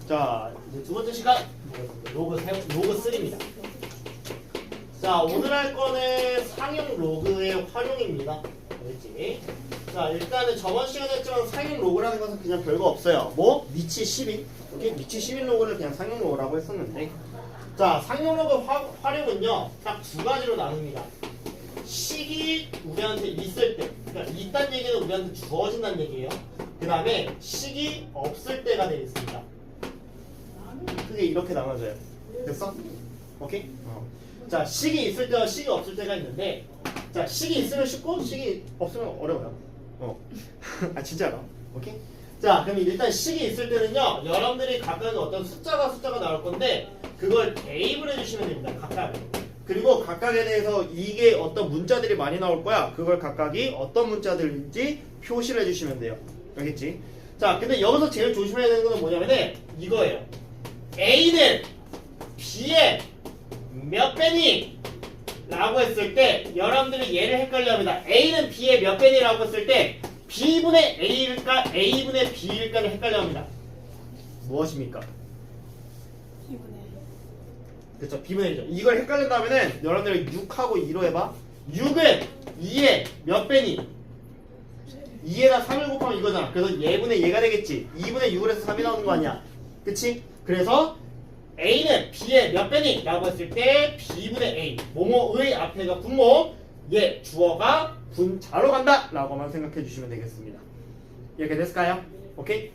자, 이제 두 번째 시간 로그 3입니다. 자, 오늘 할 거는 상용 로그의 활용입니다. 알겠지? 자, 일단은 저번 시간에 했지만 상용 로그라는 것은 그냥 별거 없어요. 뭐? 위치 10인. 오케이? 위치 10인 로그를 그냥 상용 로그라고 했었는데. 자, 상용 로그 활용은요, 딱 두 가지로 나눕니다. 식이 우리한테 있을 때, 그러니까 있다는 얘기는 우리한테 주어진다는 얘기예요. 그 다음에 식이 없을 때가 되겠습니다. 크게 이렇게 나눠져요. 됐어? 오케이? 자, 식이 있을 때와 식이 없을 때가 있는데, 자, 식이 있으면 쉽고 식이 없으면 어려워요. 아, 진짜로. 오케이? 자, 그럼 일단 식이 있을 때는요, 여러분들이 각각 어떤 숫자가 나올 건데, 그걸 대입을 해주시면 됩니다. 각각. 그리고 각각에 대해서 이게 어떤 문자들이 많이 나올 거야. 그걸 각각이 어떤 문자들인지 표시를 해주시면 돼요. 알겠지? 자, 근데 여기서 제일 조심해야 되는 건 뭐냐면은 이거예요. A는 B의 몇 배니? 라고 했을 때 여러분들이 얘를 헷갈려 합니다. A는 B의 몇 배니? 라고 했을 때 B분의 A일까? A분의 B일까를 헷갈려 합니다. 무엇입니까? 그렇죠. B분의 1이죠. 이걸 헷갈린다면은 여러분들이 6하고 2로 해봐. 6은 2의 몇 배니? 2에다 3을 곱하면 이거잖아. 그래서 얘분의 얘가 되겠지. 2분의 6을 해서 3이 나오는 거 아니야. 그치? 그래서 A는 B의 몇 배니? 라고 했을 때 B분의 A. 뭐뭐의 앞에가 분모, 얘 주어가 분자로 간다 라고만 생각해 주시면 되겠습니다. 이렇게 됐을까요? 오케이?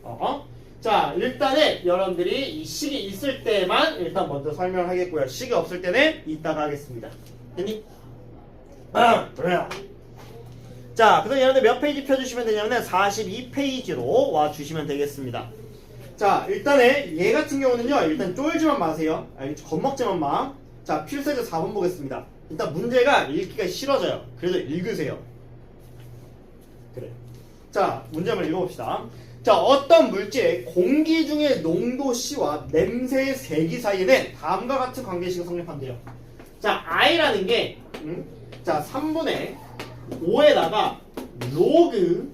자, 일단은 여러분들이 이 식이 있을 때만 일단 먼저 설명을 하겠고요. 식이 없을 때는 이따가 하겠습니다. 됐니? 그래요. 자, 그래서 여러분들 몇 페이지 펴주시면 되냐면 42페이지로 와주시면 되겠습니다. 자, 일단은 얘 같은 경우는요, 일단 쫄지만 마세요. 알겠죠? 겁먹지만 마. 자, 필사제 4번 보겠습니다. 일단 문제가 읽기가 싫어져요. 그래서 읽으세요. 그래. 자, 문제 한번 읽어봅시다. 자, 어떤 물질의 공기 중의 농도 C와 냄새의 세기 사이에는 다음과 같은 관계식이 성립한대요. 자, I라는 게 자, 3분의 5에다가 로그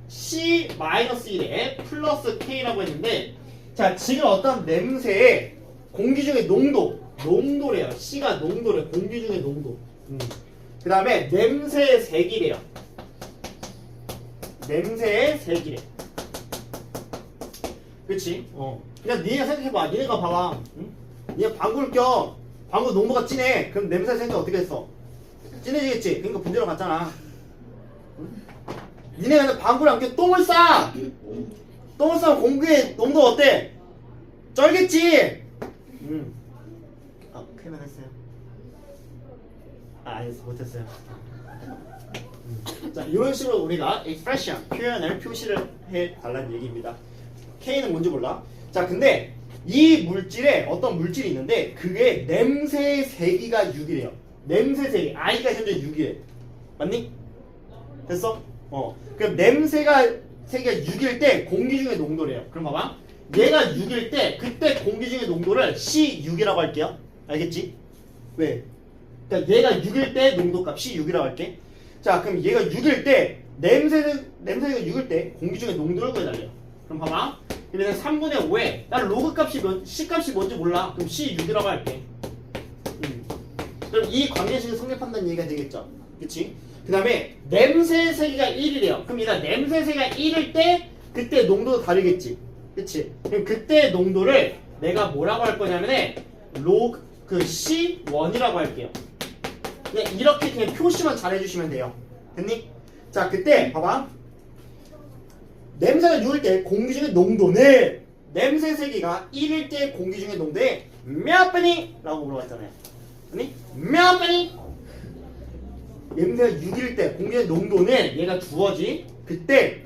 C-1에 플러스 K라고 했는데, 자, 지금 어떤 냄새의 공기 중의 농도래요. C가 농도래. 공기 중의 농도. 그 다음에 냄새의 세기래요. 냄새의 세기래. 그치? 그냥 니네가 생각해봐. 니네가 봐봐. 응? 니네 방구를 껴. 방구 농도가 진해. 그럼 냄새 세기가 어떻게 됐어? 진해지겠지? 그러니까 분재로 갔잖아. 응? 니네가 방구를 안 껴 똥을 싸! 똥을 싸면 공기의 농도가 어때? 쩔겠지? 큰일 났어요. 아니었어. 못했어요. 자, 이런 식으로 우리가 expression, 표현을 표시를 해달라는 얘기입니다. K는 뭔지 몰라. 자, 근데 이 물질에 어떤 물질이 있는데 그게 냄새의 세기가 6이래요. 냄새 세기. I가 현재 6이래. 맞니? 됐어? 그럼 냄새가 세기가 6일 때 공기 중의 농도래요. 그럼 봐봐. 얘가 6일 때 그때 공기 중의 농도를 C6이라고 할게요. 알겠지? 왜? 그러니까 얘가 6일 때 농도값 C6이라고 할게. 자, 그럼 얘가 6일 때 냄새가 6일 때 공기 중의 농도를 구해달래요. 그럼 봐봐. 그러면 3분의 5에 난 로그 값이 C 값이 뭔지 몰라. 그럼 C6이라고 할게. 그럼 이 관계식을 성립한다는 얘기가 되겠죠. 그치? 그 다음에 냄새 세기가 1이래요. 그럼 얘가 냄새 세기가 1일 때 그때 농도도 다르겠지. 그치? 그럼 그때 농도를 내가 뭐라고 할 거냐면은 로그 C1이라고 할게요. 그냥 이렇게 그냥 표시만 잘 해주시면 돼요. 됐니? 자, 그때 봐봐. 냄새가 6일 때 공기 중의 농도는 냄새 세기가 1일 때 공기 중의 농도에 몇 배니? 라고 물어봤잖아요. 아니? 몇 배니? 냄새가 6일 때 공기 중의 농도는 얘가 주어지. 그때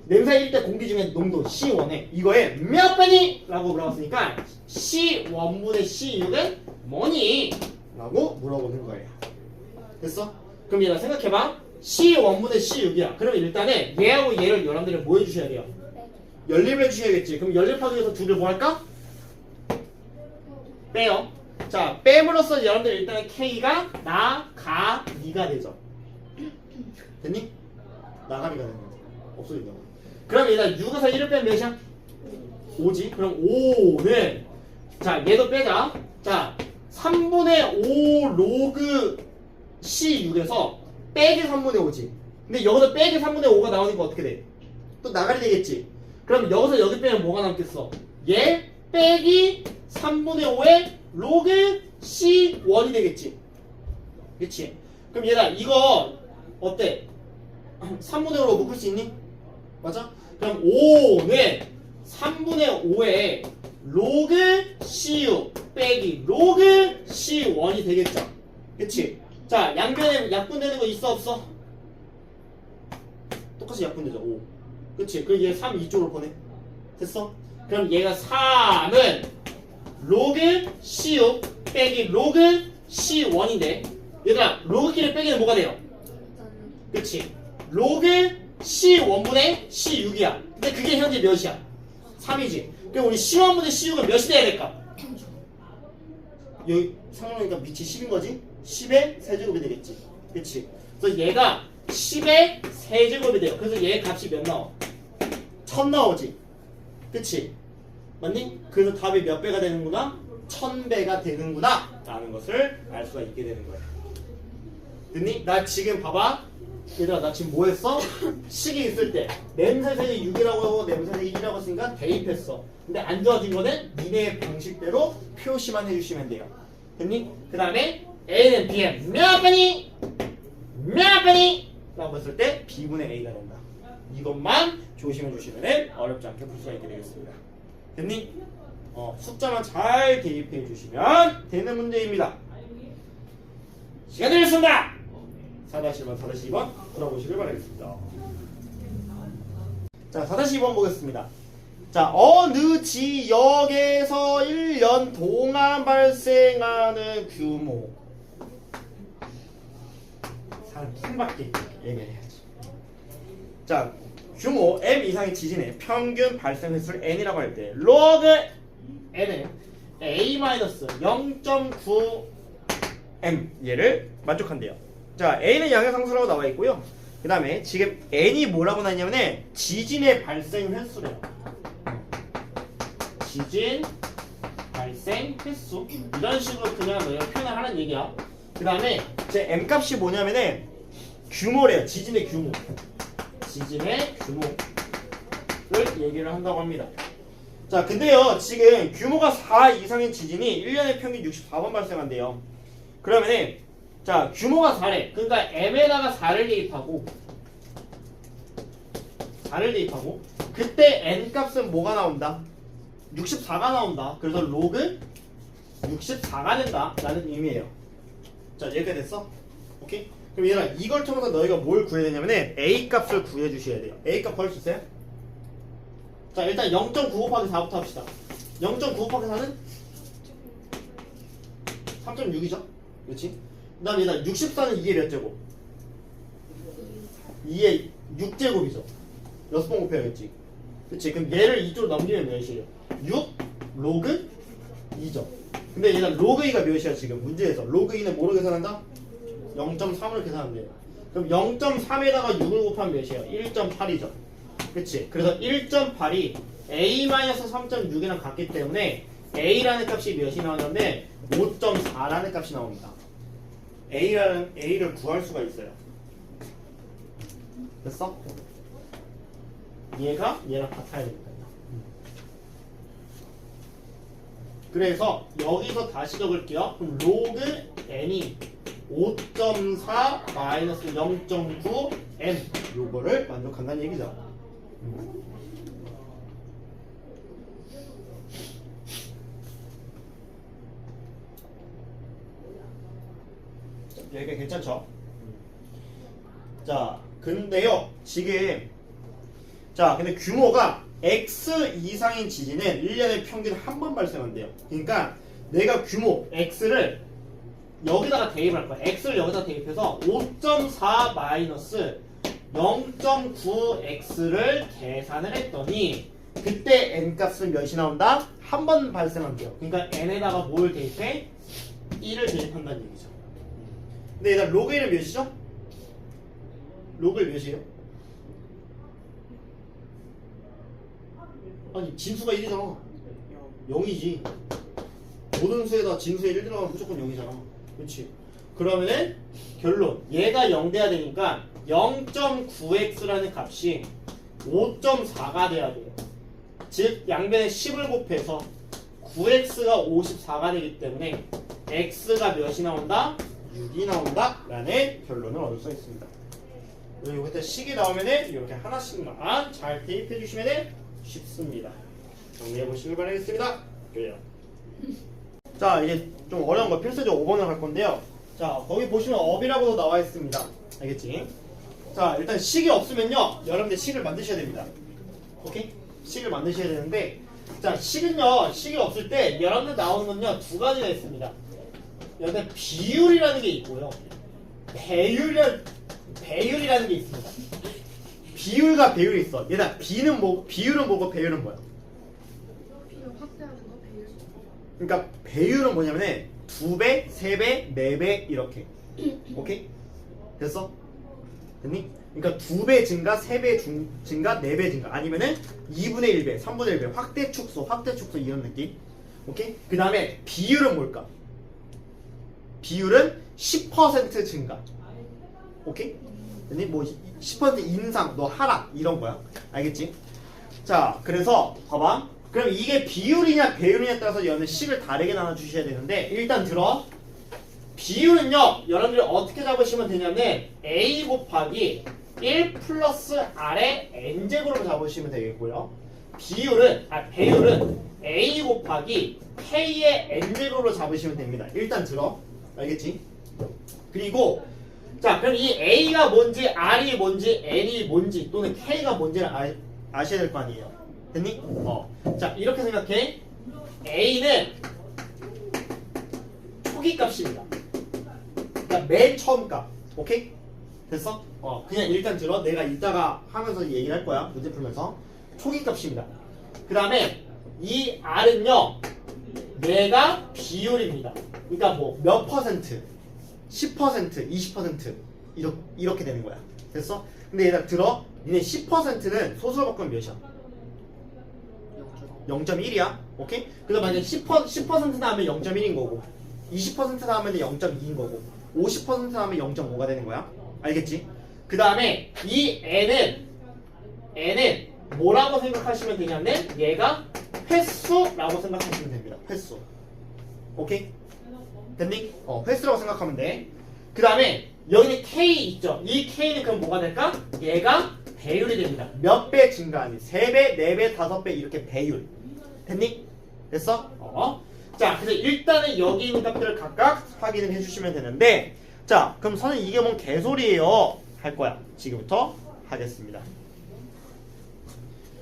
냄새가 1일 때 공기 중의 농도 C1에 이거에 몇 배니? 라고 물어봤으니까 C1분의 C6은 뭐니? 라고 물어보는 거예요. 됐어? 그럼 얘가 생각해봐. C1분의 C6이야. 그럼 일단은 얘하고 얘를 여러분들이 뭐 해주셔야 돼요? 연립을 해주셔야겠지. 그럼 연립하기 위해서 둘을 뭐 할까? 빼요. 자, 빼므로써 여러분들 일단은 K가 나, 가, 니가 되죠. 됐니? 나가, 니가 되는 거지. 없어진다고. 그럼 일단 6에서 1을 빼면 몇이야? 5지. 그럼 5는 자 얘도 빼자. 자 3분의 5 로그 C6에서 빼기 3분의 5지. 근데 여기서 빼기 3분의 5가 나오니까 어떻게 돼? 또 나가리 되겠지. 그럼 여기서 여기 빼면 뭐가 남겠어? 얘 빼기 3분의 5의 로그 C1이 되겠지. 그치? 그럼 얘들아 이거 어때? 3분의 5로 묶을 수 있니? 맞아? 그럼 5는 3분의 5의 로그 C6 빼기 로그 C1이 되겠죠. 그치? 자 양변에 약분되는 거 있어 없어? 똑같이 약분되죠. 5. 그치? 그럼 얘 3 이쪽으로 보내. 됐어? 그럼 얘가 3은 로그 C6 빼기 로그 C1인데 얘들아 로그끼리 빼기는 뭐가 돼요? 그치? 로그 C1분의 C6이야. 근데 그게 현재 몇이야? 3이지. 그럼 우리 C1분의 C6은 몇이 돼야 될까? 여기 상관하니까 밑이 10인 거지? 10의 세제곱이 되겠지. 그치? 그래서 얘가 10의 세제곱이 돼요. 그래서 얘 값이 몇 나와? 1000 나오지. 그치? 맞니? 그래서 답이 몇 배가 되는구나? 1000배가 되는구나 라는 것을 알 수가 있게 되는 거야. 됐니? 나 지금 봐봐. 얘들아 나 지금 뭐 했어? 식이 있을 때 냄새색이 6이라고 하고 냄새색이 1이라고 했으니까 대입했어. 근데 안 좋아진 거는 니네 방식대로 표시만 해주시면 돼요. 됐니? 그 다음에 A는 B에 몇 배니? 몇 배니? 라고 했을 때 B분의 A가 된다. 이것만 조심해 주시면 어렵지 않게 풀 수가 있게 되겠습니다. 됐니? 숫자만 잘 대입해 주시면 되는 문제입니다. 시간 드렸습니다. 4-1번, 4-2번 풀어보시길 바라겠습니다. 자, 4-2번 보겠습니다. 자, 어느 지역에서 1년 동안 발생하는 규모. 사람 킹밖에 얘기해야지. 자, 규모 M 이상의 지진의 평균 발생 횟수를 N이라고 할 때 로그 N은 A-0.9 M 얘를 만족한대요. 자, A는 양형상수라고 나와 있고요. 그 다음에 지금 N이 뭐라고 나왔냐면 지진의 발생 횟수래요. 지진 발생 횟수 이런 식으로 그냥 너희가 표현을 하는 얘기야. 그 다음에 제 M 값이 뭐냐면은 규모래요. 지진의 규모. 지진의 규모를 얘기를 한다고 합니다. 자, 근데요 지금 규모가 4 이상인 지진이 1년에 평균 64번 발생한대요. 그러면은 자 규모가 4래. 그러니까 M에다가 4를 대입하고 그때 N 값은 뭐가 나온다? 64가 나온다. 그래서 로그 64가 된다 라는 의미예요. 자 여기까지 됐어? 오케이? 그럼 얘들아 이걸 통해서 너희가 뭘 구해야 되냐면은 A 값을 구해 주셔야 돼요. A 값 구할 수 있어요? 자 일단 0.9 곱하기 4부터 합시다. 0.9 곱하기 4는 3.6이죠? 그렇지? 그 다음에 얘들아 64는 2의 몇 제곱? 2의 6제곱이죠. 6번 곱해야겠지. 그치? 그럼 얘를 이쪽으로 넘기면 몇이에요? 6 로그 2죠. 근데 얘들아 로그 2가 몇이야 지금 문제에서? 로그 2는 뭐로 계산한다? 0.3으로 계산하면 돼요. 그럼 0.3에다가 6을 곱하면 몇이에요? 1.8이죠. 그치? 그래서 1.8이 A-3.6이랑 같기 때문에 A라는 값이 몇이 나오냐면 5.4라는 값이 나옵니다. A를 구할 수가 있어요. 됐어? 얘가 얘랑 같아야 됩니다. 그래서 여기서 다시 적을게요. 그럼 로그 n이 5.4 마이너스 0.9 n 요거를 만족한다는 얘기죠. 여기가 괜찮죠? 자, 근데요 지금 자 근데 규모가 X 이상인 지진은 1년에 평균 한 번 발생한대요. 그러니까 내가 규모 X를 여기다가 대입할 거야. X를 여기다 대입해서 5.4 마이너스 0.9X를 계산을 했더니 그때 N 값은 몇이 나온다? 한 번 발생한대요. 그러니까 N에다가 뭘 대입해? 1을 대입한다는 얘기죠. 근데 얘들아 로그 1은 몇이죠? 로그 1 몇이에요? 아니 진수가 1이잖아. 0이지. 모든 수에다 진수에 1 들어가면 무조건 0이잖아. 그렇지. 그러면은 결론 얘가 0 돼야 되니까 0.9x라는 값이 5.4가 돼야 돼요. 즉 양변에 10을 곱해서 9x가 54가 되기 때문에 x가 몇이 나온다? 6이 나온다 라는 결론을 얻을 수 있습니다. 그리고 여기다 식이 나오면은 이렇게 하나씩만 잘 대입해 주시면 쉽습니다. 정리해 보시길 바라겠습니다. 그래요. 자 이제 좀 어려운 거 필수적 5번을 할 건데요. 자 거기 보시면 업이라고도 나와 있습니다. 알겠지? 자 일단 식이 없으면요 여러분들 식을 만드셔야 됩니다. 오케이? 식을 만드셔야 되는데 자 식은요 식이 없을 때 여러분들 나오는 건요 두 가지가 있습니다. 여기다 비율이라는 게 있고요 배율이라는 게 있습니다. 비율과 배율이 있어. 얘들아 비율은 뭐고 배율은 뭐야? 비율 확대하는 거 배율. 그러니까 배율은 뭐냐면은 2배, 3배, 4배 이렇게. 오케이? 됐어? 됐니? 그러니까 2배 증가, 3배 증가, 4배 증가 아니면은 2분의 1배, 3분의 1배 확대 축소 이런 느낌. 오케이? 그 다음에 비율은 뭘까? 비율은 10% 증가. 오케이? 됐니? 뭐 10% 인상, 너 하락 이런 거야. 알겠지? 자, 그래서 봐봐. 그럼 이게 비율이냐 배율이냐에 따라서 여러분들 식을 다르게 나눠주셔야 되는데 일단 들어. 비율은요 여러분들이 어떻게 잡으시면 되냐면 a 곱하기 1 플러스 r의 n제곱으로 잡으시면 되겠고요. 배율은 a 곱하기 k의 n제곱으로 잡으시면 됩니다. 일단 들어. 알겠지? 그리고 자 그럼 이 a가 뭔지 r이 뭔지 n이 뭔지 또는 k가 뭔지를 아셔야 될 거 아니에요. 됐니? 자 이렇게 생각해. a는 초기 값입니다. 그러니까 맨 처음 값. 오케이? 됐어? 그냥 일단 들어. 내가 이따가 하면서 얘기를 할 거야. 문제 풀면서. 초기 값입니다. 그 다음에 이 r은요 얘가 비율입니다. 그러니까 뭐 몇 퍼센트 10%, 20% 이렇게 되는 거야. 됐어? 근데 얘들아 들어. 니네 10%는 소수로 바꾸면 몇이야? 0.1이야. 오케이? 그래서 만약에 10% 나오면 0.1인 거고 20% 나오면 0.2인 거고 50% 나오면 0.5가 되는 거야. 알겠지? 그 다음에 이 n은 뭐라고 생각하시면 되냐면 얘가 횟수라고 생각하시면 됩니다. 횟수. 오케이? 됐니? 횟수라고 생각하면 돼. 그 다음에 여기는 k 있죠? 이 k는 그럼 뭐가 될까? 얘가 배율이 됩니다. 몇 배 증가하니? 3배, 4배, 5배 이렇게 배율. 됐니? 됐어? 자, 그래서 일단은 여기 있는 값들을 각각 확인을 해주시면 되는데 자, 그럼 선생님 이게 뭔 개소리예요? 할 거야. 지금부터 하겠습니다.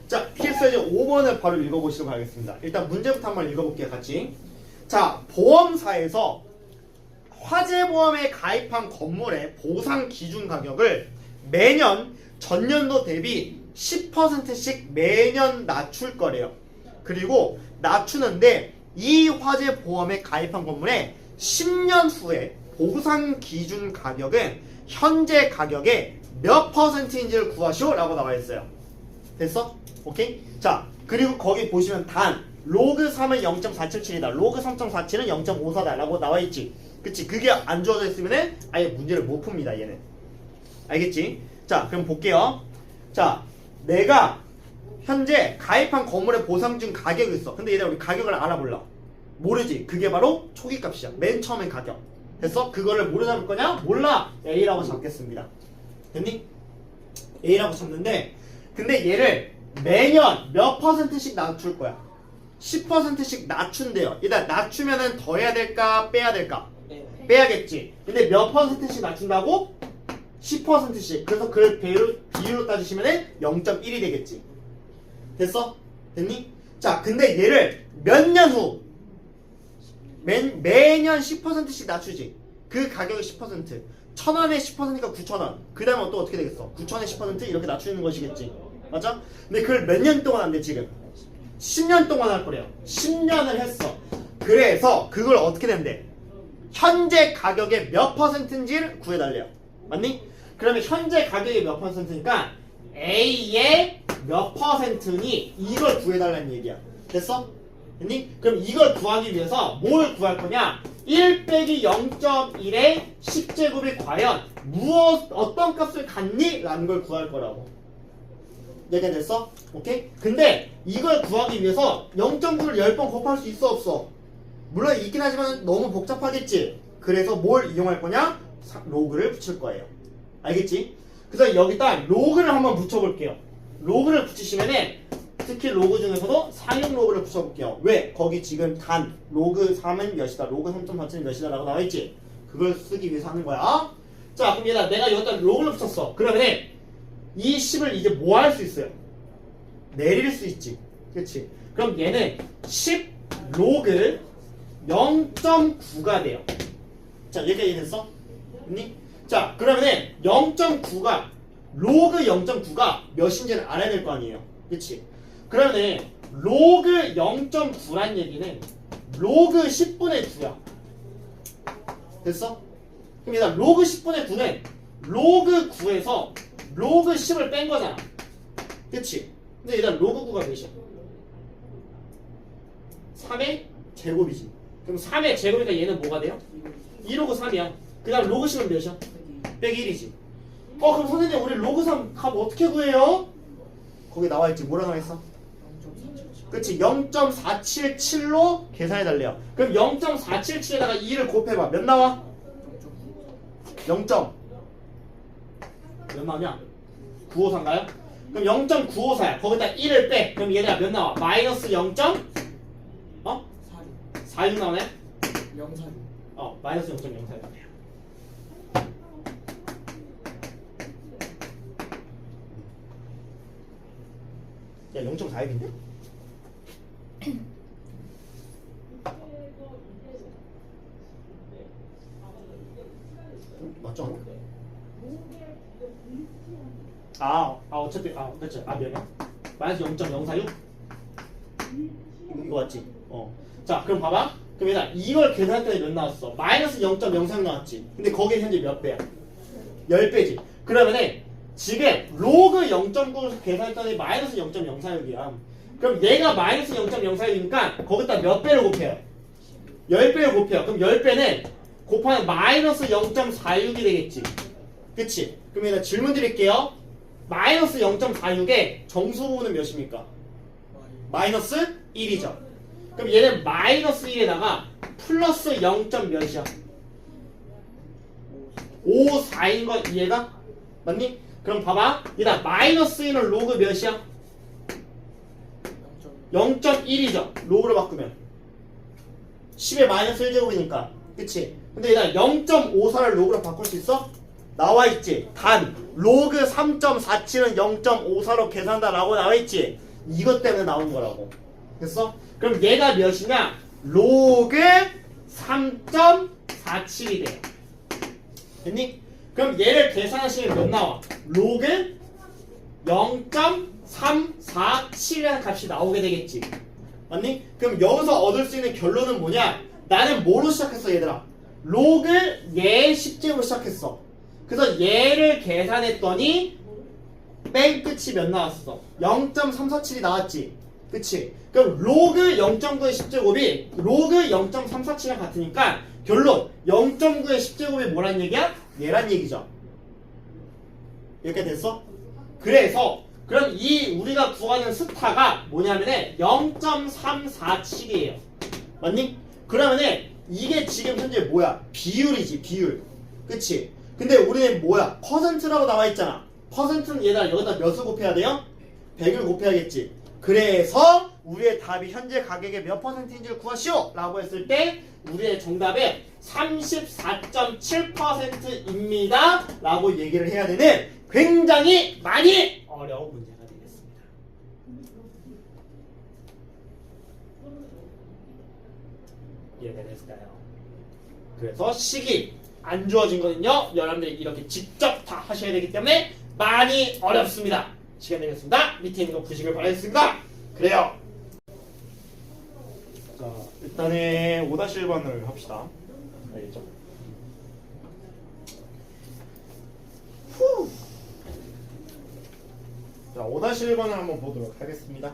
자, 필수의 5번을 바로 읽어보시도록 하겠습니다. 일단 문제부터 한번 읽어볼게요. 같이. 자, 보험사에서 화재보험에 가입한 건물의 보상 기준 가격을 매년 전년도 대비 10%씩 매년 낮출 거래요. 그리고 낮추는데 이 화재보험에 가입한 건물의 10년 후에 보상 기준 가격은 현재 가격의 몇 퍼센트인지를 구하시오 라고 나와 있어요. 됐어? 오케이? 자, 그리고 거기 보시면 단 로그 3은 0.477이다. 로그 3.47은 0.54다 라고 나와 있지. 그치? 그게 안 주어져 있으면 아예 문제를 못 풉니다. 얘는. 알겠지? 자, 그럼 볼게요. 자, 내가 현재 가입한 건물의 보상중 가격이 있어. 근데 얘들아 우리 가격을 알아볼라. 모르지? 그게 바로 초기 값이야. 맨 처음엔 가격. 됐어? 그거를 뭐로 잡을 거냐? 몰라. A라고 잡겠습니다. 됐니? A라고 잡는데 근데 얘를 매년 몇 퍼센트씩 낮출 거야? 10%씩 낮춘대요. 일단 낮추면은 더 해야 될까? 빼야 될까? 빼야겠지. 근데 몇 퍼센트씩 낮춘다고? 10%씩. 그래서 그 비율로 따지시면은 0.1이 되겠지. 됐어? 됐니? 자, 근데 얘를 몇 년 후 매년 10%씩 낮추지. 그 가격이 10%. 1,000원에 10%니까 9,000원. 그 다음에 또 어떻게 되겠어? 9,000원에 10% 이렇게 낮추는 것이겠지. 맞아? 근데 그걸 몇 년 동안 한대 지금? 10년 동안 할 거래요. 10년을 했어. 그래서 그걸 어떻게 된대? 현재 가격의 몇 퍼센트인지를 구해달래요. 맞니? 그러면 현재 가격이 몇 퍼센트니까 A의 몇 퍼센트니 이걸 구해달라는 얘기야. 됐어? 됐니? 그럼 이걸 구하기 위해서 뭘 구할 거냐? 1 빼기 0.1의 10제곱이 과연 어떤 값을 갖니? 라는 걸 구할 거라고. 얘기가 됐어? 오케이? 근데 이걸 구하기 위해서 0.9를 10번 곱할 수 있어 없어? 물론 있긴 하지만 너무 복잡하겠지? 그래서 뭘 이용할 거냐? 로그를 붙일 거예요. 알겠지? 그래서 여기다 로그를 한번 붙여볼게요. 로그를 붙이시면은 특히 로그 중에서도 상용 로그를 붙여볼게요. 왜? 거기 지금 단 로그 3은 몇이다, 로그 3.4는 몇이다 라고 나와있지? 그걸 쓰기 위해서 하는 거야. 자, 그럼 얘들아 내가 여기다 로그를 붙였어. 그러면은 이 10을 이제 뭐 할 수 있어요? 내릴 수 있지. 그치? 그럼 얘는 10 로그 0.9가 돼요. 자, 여기까지 이해됐어? 됐니? 자, 그러면은 0.9가 로그 0.9가 몇인지는 알아야 될 거 아니에요. 그치? 그러면은 로그 0.9란 얘기는 로그 10분의 9야. 됐어? 그럼 일단 로그 10분의 9는 로그 9에서 로그 10을 뺀 거잖아. 그치? 근데 일단 로그 9가 몇이야? 3의 제곱이지. 그럼 3의 제곱이니까 얘는 뭐가 돼요? 2로그 3이야. 그 다음 로그 10은 몇이야? 빼기 1이지. 그럼 선생님 우리 로그 3 값 어떻게 구해요? 거기 나와있지. 뭐라 나와있어? 그치? 0.477로 계산해달래요. 그럼 0.477에다가 2를 곱해봐. 몇 나와? 0. 몇 나오냐? 954인가요? 그럼 0.954야. 거기다 1을 빼. 그럼 얘들아 몇 나와? 마이너스 0. 46 나오네? 046. 마이너스 0.04 나오네요. 야, 0.4입인데? 맞죠? 어차피, 그렇죠. 몇이야? 마이너스 0.046? 이거 맞지? 자, 그럼 봐봐. 그럼 얘들아, 이걸 계산할 때 몇 나왔어? 마이너스 0.03 나왔지? 근데 거기에 현재 몇 배야? 10배지. 그러면은, 지금 로그 0.9 계산했더니 마이너스 0.046이야. 그럼 얘가 마이너스 0.046이니까 거기다 몇 배를 곱해요? 10배를 곱해요. 그럼 10배는 곱하면 마이너스 0.46이 되겠지. 그치? 그럼 얘들아 질문 드릴게요. 마이너스 0.46의 정수 부분은 몇입니까? 마이너스 1이죠. 그럼 얘는 마이너스 1에다가 플러스 0. 몇이야? 54인 거 이해가? 맞니? 그럼 봐봐. 얘다 마이너스 1은 로그 몇이야? 0.1이죠. 로그로 바꾸면 10의 마이너스 1제곱이니까. 그치? 근데 얘다 0.54를 로그로 바꿀 수 있어? 나와있지. 단 로그 3.47은 0.54로 계산한다 라고 나와있지. 이것 때문에 나온 거라고. 됐어? 그럼 얘가 몇이냐? 로그 3.47이 돼요. 됐니? 그럼 얘를 계산하시면 몇 나와? 로그 0.347이라는 값이 나오게 되겠지. 맞니? 그럼 여기서 얻을 수 있는 결론은 뭐냐? 나는 뭐로 시작했어 얘들아? 로그 얘 10제곱으로 시작했어. 그래서 얘를 계산했더니 뺑 끝이 몇 나왔어? 0.347이 나왔지. 그치? 그럼 로그 0.9의 10제곱이 로그 0.347이랑 같으니까 결론 0.9의 10제곱이 뭐란 얘기야? 얘란 얘기죠. 이렇게 됐어? 그래서 그럼 이 우리가 구하는 스타가 뭐냐면은 0.347이에요. 맞니? 그러면은 이게 지금 현재 뭐야? 비율이지, 비율. 그치? 근데 우리는 뭐야? 퍼센트라고 나와 있잖아. 퍼센트는 얘들아 여기다 몇을 곱해야 돼요? 100을 곱해야겠지. 그래서 우리의 답이 현재 가격의 몇 퍼센트인지를 구하시오! 라고 했을 때 우리의 정답은 34.7%입니다. 라고 얘기를 해야 되는 굉장히 많이 어려운 문제가 되겠습니다. 이해가 됐을까요? 그래서 식이 안 주어진 거는요, 여러분들이 이렇게 직접 다 하셔야 되기 때문에 많이 어렵습니다. 시간 되겠습니다. 밑에 있는 거 보시길 바라겠습니다. 그래요. 자, 일단은 5-1번을 합시다. 알겠죠? 후. 자, 5-1번을 한번 보도록 하겠습니다.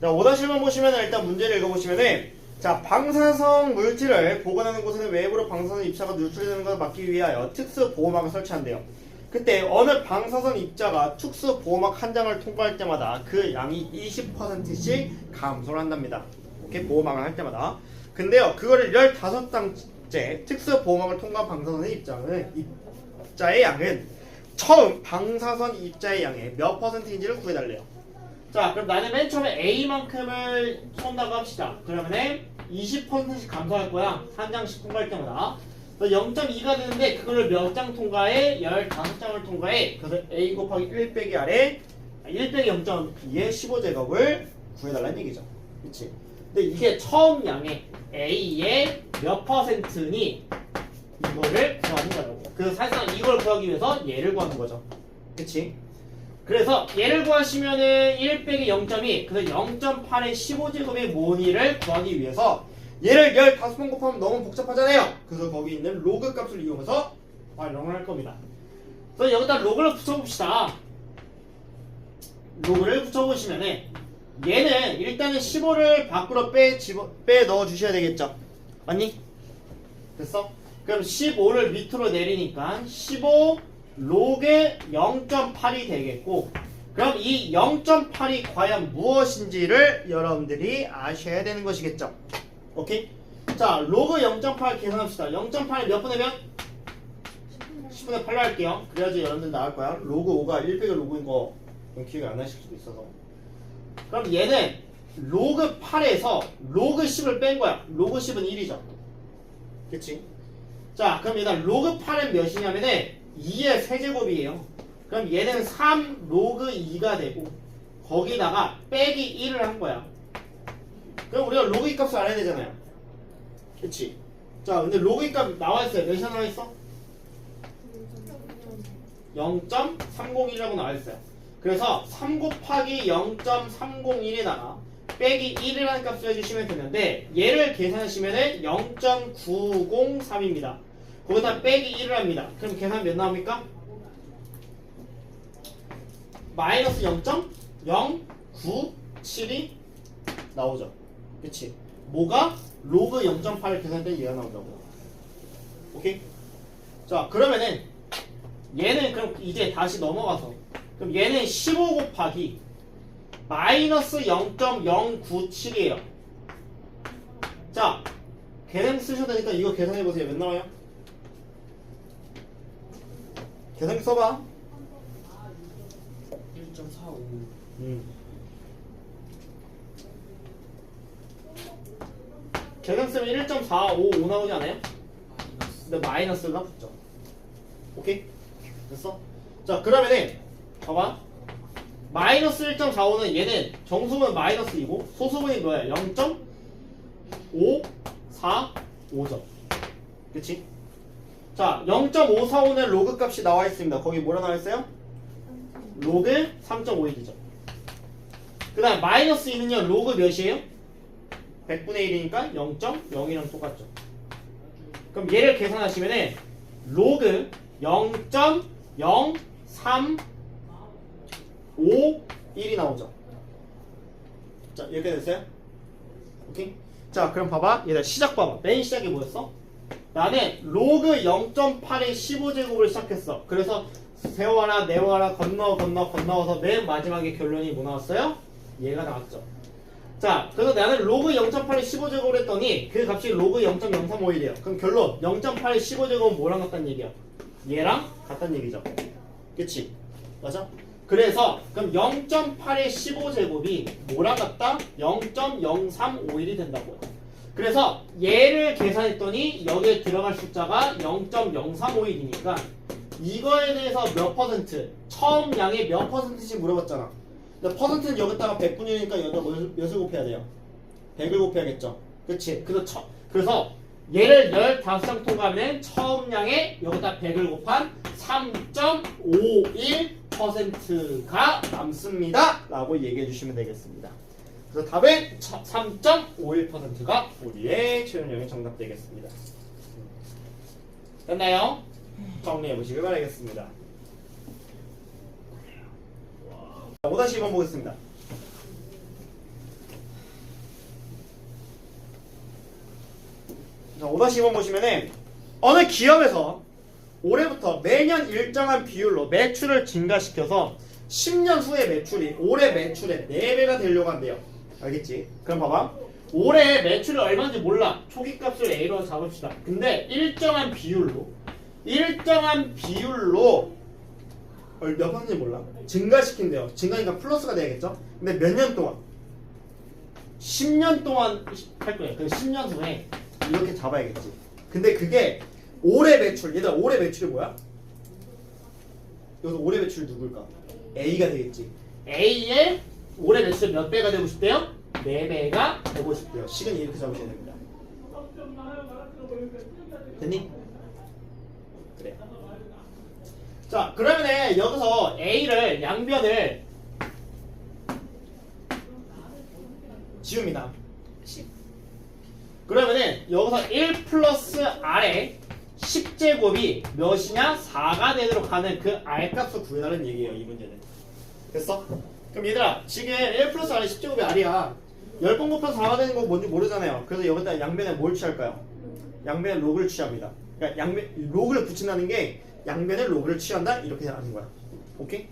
자, 5-1번 보시면 일단 문제를 읽어보시면은 자, 방사성 물질을 보관하는 곳에는 외부로 방사선 입자가 누출되는 것을 막기 위하여 특수 보호막을 설치한대요. 그때 어느 방사선 입자가 특수 보호막 한 장을 통과할 때마다 그 양이 20%씩 감소를 한답니다. 이렇게 보호막을 할 때마다. 근데요, 그거를 15장째 특수 보호막을 통과한 방사선의 입자의 양은 처음 방사선 입자의 양의 몇 퍼센트인지를 구해달래요. 자, 그럼 나는 맨 처음에 A만큼을 쏜다고 합시다. 그러면은 20%씩 감소할 거야. 한 장씩 통과할 때마다. 0.2가 되는데 그거를 몇 장 통과해? 15장을 통과해. 그래서 A 곱하기 1 빼기 아래 1 빼기 0.2의 15제곱을 구해달라는 얘기죠. 그치? 근데 이게 처음 양의 A의 몇 퍼센트니 이거를 구하는 거라고. 그래서 사실상 이걸 구하기 위해서 얘를 구하는 거죠. 그치? 그래서 얘를 구하시면은 1 빼기 0.2 그래서 0.8의 15제곱의 모니를 구하기 위해서 얘를 15번 곱하면 너무 복잡하잖아요. 그래서 거기 있는 로그 값을 이용해서 활용을 할 겁니다. 그래서 여기다 로그를 붙여봅시다. 로그를 붙여보시면은 얘는 일단은 15를 밖으로 빼 넣어주셔야 되겠죠. 맞니? 됐어? 그럼 15를 밑으로 내리니까 15 로그 0.8이 되겠고 그럼 이 0.8이 과연 무엇인지를 여러분들이 아셔야 되는 것이겠죠. 오케이? 자, 로그 0.8 계산합시다. 0.8이 몇 분의 몇? 10분의 8로 할게요. 그래야지 여러분들 나올 거야. 로그 5가 1 빼기 로그인 거 기억이 안 나실 수도 있어서. 그럼 얘는 로그 8에서 로그 10을 뺀 거야. 로그 10은 1이죠. 그치? 자, 그럼 얘가 로그 8은 몇이냐면은 2의 세제곱이에요. 그럼 얘는 3 로그 2가 되고 거기다가 빼기 1을 한 거야. 그럼 우리가 로그 2 값을 알아야 되잖아요. 그치? 자, 근데 로그 2 값 나와있어요. 몇이 나와있어? 0.301이라고 나와있어요. 그래서 3 곱하기 0.301에다가 빼기 1이라는 값을 해주시면 되는데 얘를 계산하시면은 0.903입니다. 거기다 빼기 1을 합니다. 그럼 계산 몇 나옵니까? 마이너스 0.0972 나오죠. 그치? 뭐가? 로그 0.8을 계산할 때 얘가 나온다고. 오케이? 자, 그러면은 얘는 그럼 이제 다시 넘어가서 그럼 얘는 15 곱하기 마이너스 0.097이에요. 자, 계산 쓰셔야 되니까 이거 계산해보세요. 몇 나와요? 계산기 써봐. 1.45 계산 쓰면 1.455 나오지 않아요? 근데 마이너스가 붙죠. 오케이? 됐어? 자, 그러면은 봐봐. 마이너스 1.45는 얘는 정수분 마이너스이고 소수분이 뭐야? 0.545점. 그치? 자, 0.545는 로그 값이 나와 있습니다. 거기 뭐라 나와 있어요? 로그 3.51이죠. 그 다음 마이너스 2는요 로그 몇이에요? 100분의 1이니까 0.0이랑 똑같죠. 그럼 얘를 계산하시면은 로그 0.0351이 나오죠. 자, 이렇게 됐어요? 오케이? 자, 그럼 봐봐. 얘들 시작 봐봐. 맨 시작이 뭐였어? 나는 로그 0.8의 15제곱을 시작했어. 그래서 세워라 내워라 건너서 맨 마지막에 결론이 뭐 나왔어요? 얘가 나왔죠. 자, 그래서 나는 로그 0.8의 15제곱을 했더니 그 값이 로그 0.0351이에요. 그럼 결론 0.8의 15제곱은 뭐랑 같다는 얘기야? 얘랑 같다는 얘기죠. 그치? 맞아? 그래서 그럼 0.8의 15제곱이 뭐랑 같다? 0.0351이 된다고요. 그래서 얘를 계산했더니 여기에 들어갈 숫자가 0.0351이니까 이거에 대해서 몇 퍼센트, 처음 양의 몇 퍼센트씩 물어봤잖아. 근데 퍼센트는 여기다가 100분이니까 여기다 몇을 곱해야 돼요? 100을 곱해야겠죠. 그치? 그래서 얘를 15장 통과하면 처음 양에 여기다 100을 곱한 3.51%가 남습니다. 라고 얘기해 주시면 되겠습니다. 그래서 답은 3.51%가 우리의 최연령의 정답 되겠습니다. 됐나요? 정리해 보시길 바라겠습니다. 5-2번 보겠습니다. 자, 5-2번 보시면은 어느 기업에서 올해부터 매년 일정한 비율로 매출을 증가시켜서 10년 후의 매출이 올해 매출의 4배가 되려고 한대요. 알겠지? 그럼 봐봐. 올해 매출이 얼마인지 몰라. 초기 값을 A로 잡읍시다. 근데 일정한 비율로 몇 퍼센트인지 몰라. 증가시킨대요. 증가니까 플러스가 돼야겠죠? 근데 몇 년 동안? 10년 동안 할 거예요. 그 10년 후에 이렇게 잡아야겠지. 근데 그게 올해 매출. 얘들아, 올해 매출이 뭐야? 여기서 올해 매출이 누굴까? A가 되겠지. A의 올해 매출 몇 배가 되고 싶대요? 4배가 되고 싶대요. 시간 이렇게 잡으셔야 됩니다. 됐니? 그래. 자, 그러면은 여기서 A를 양변을 지웁니다. 그러면은 여기서 1 플러스 R의 10제곱이 몇이냐? 4가 되도록 하는 그 R값을 구해달라는 얘기예요. 이 문제는. 됐어? 그럼 얘들아, 지금 1 플러스 R의 10제곱이 R이야. 10번 곱해서 4가 되는 거 뭔지 모르잖아요. 그래서 여기다 양변에 뭘 취할까요? 양변에 로그를 취합니다. 그러니까 로그를 붙인다는 게 양변에 로그를 취한다? 이렇게 하는 거야. 오케이?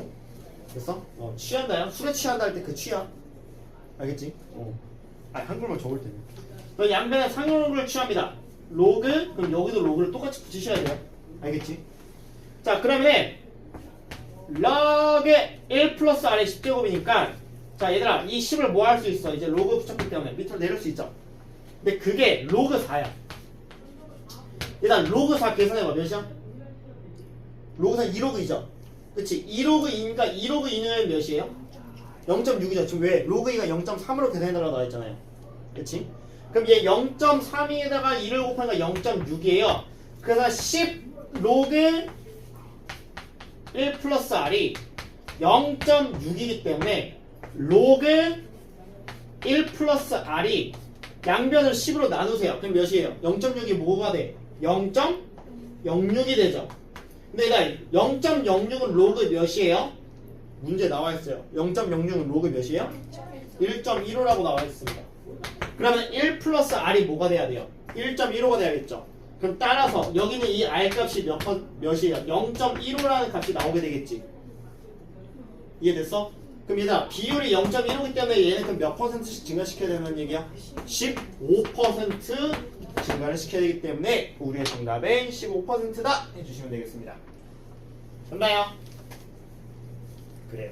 됐어? 취한다요? 술에 취한다 할 때 그 취야. 알겠지? 한글만 적을 때는. 그럼 양변에 상용로그를 취합니다. 로그, 그럼 여기도 로그를 똑같이 붙이셔야 돼요. 알겠지? 자, 그러면 log의 1 플러스 R의 10제곱이니까 자, 얘들아, 이 10을 뭐 할 수 있어? 이제 로그 붙였기 때문에 밑으로 내릴 수 있죠? 근데 그게 로그 4야. 일단 로그 4 계산해봐. 몇이야? 로그 4 2로그 2죠? 그치? 2로그 2니까 2로그 2는 몇이에요? 0.6이죠. 지금 왜? 로그 2가 0.3으로 계산해달라고 나와있잖아요. 그치? 그럼 얘 0.32에다가 2를 곱하니까 0.6이에요. 그래서 10 로그 1 플러스 R이 0.6이기 때문에 로그 1 플러스 R이 양변을 10으로 나누세요. 그럼 몇이에요? 0.6이 뭐가 돼? 0.06이 되죠. 근데 일단 0.06은 로그 몇이에요? 문제 나와있어요. 0.06은 로그 몇이에요? 1.15라고 나와있습니다. 그러면 1 플러스 R이 뭐가 돼야 돼요? 1.15가 돼야겠죠. 그럼 따라서 여기는 이 R값이 몇이에요? 0.15라는 값이 나오게 되겠지. 이해됐어? 그럼 얘들아, 비율이 0.15이기 때문에 얘는 그럼 몇 퍼센트씩 증가시켜야 되는 얘기야? 15% 증가를 시켜야 되기 때문에 우리의 정답은 15%다 해주시면 되겠습니다. 됐나요? 그래요.